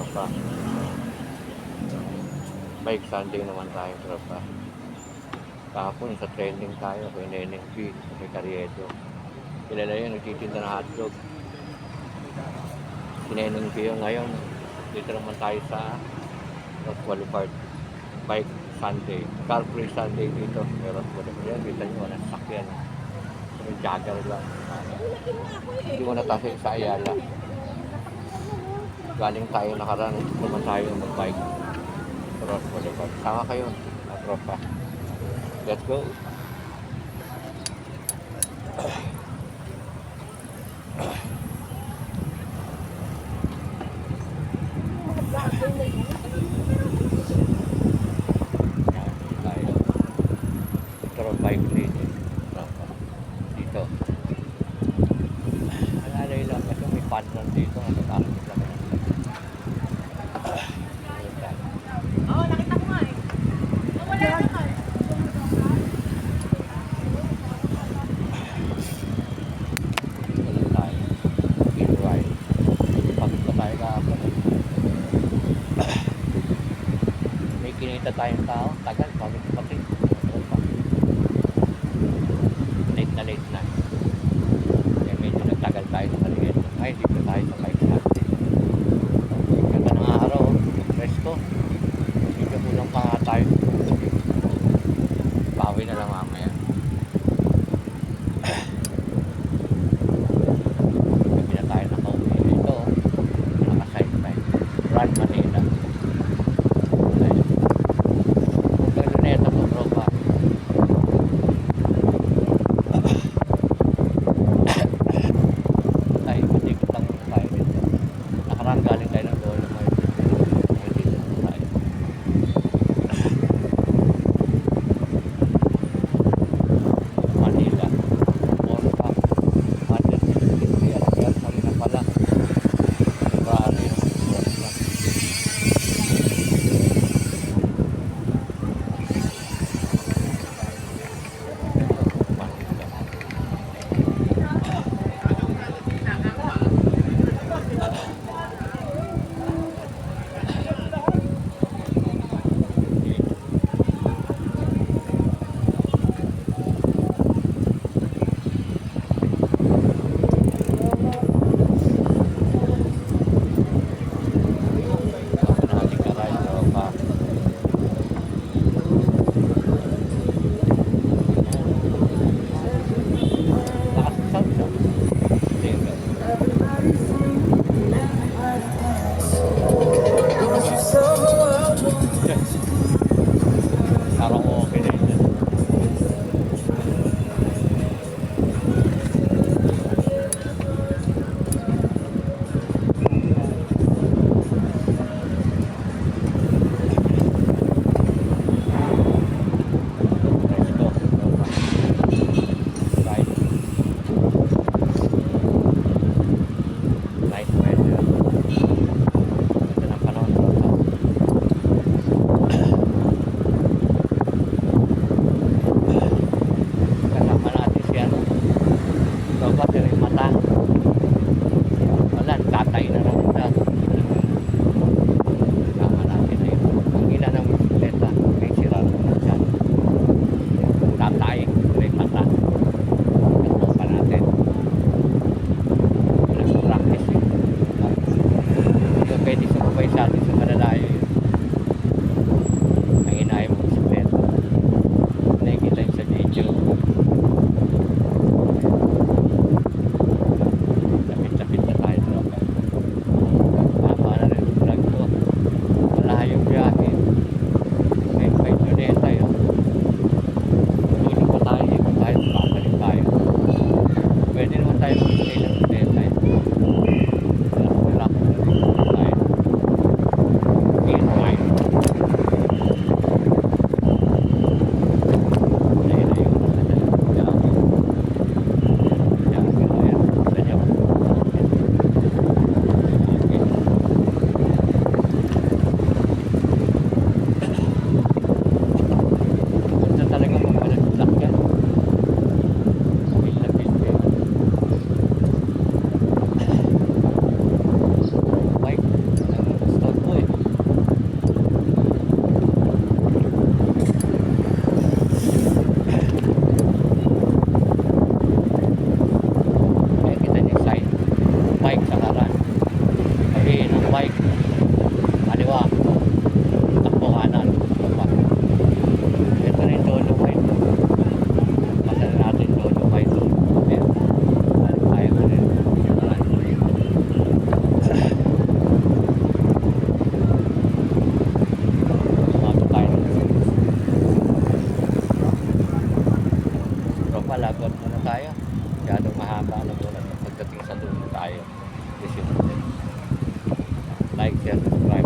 tropa. Bike Sunday naman tayo, tropa. Kahapon sa trending tayo kay Neneng P, kay Carriedo. Kilala yun, nagtitinda ng hotdog. Si Neneng P yung ngayon. Dito naman tayo sa North Boulevard. Bike Sunday. Car free Sunday dito. Meron po na yan. Kita nyo, walang sakyan. Yung jogger lang. Hindi ko natasik sa Ayala. Galing tayo nakaraan. Naman tayo mag-bike. North Boulevard. Sama kayo, tropa. Let's go. Pero bike lane dito. Alalay lang kasi may partner dito. Natatakot lang. Oo, nakita ko nga eh. Wala naman. Wala tayo. Gilroy. Pagod pa tayo kahapon. May kinita tayong tao. Tagal. Pagod pati. Late na. Kaya medyo nagtagal tayo sa kaliit. Ay, hindi pa tayo sa bike natin. Ganda ng araw. Presko. Medyo kulang pa nga tayo. Bawi na lang mamaya. Gabi na tayo nakauwi. Ito, nakasite tayo. Brand Manila. Ayan. lagwan muna tayo. Masyadong mahaba na muna pagdating sa dulo tayo. Like, share, subscribe.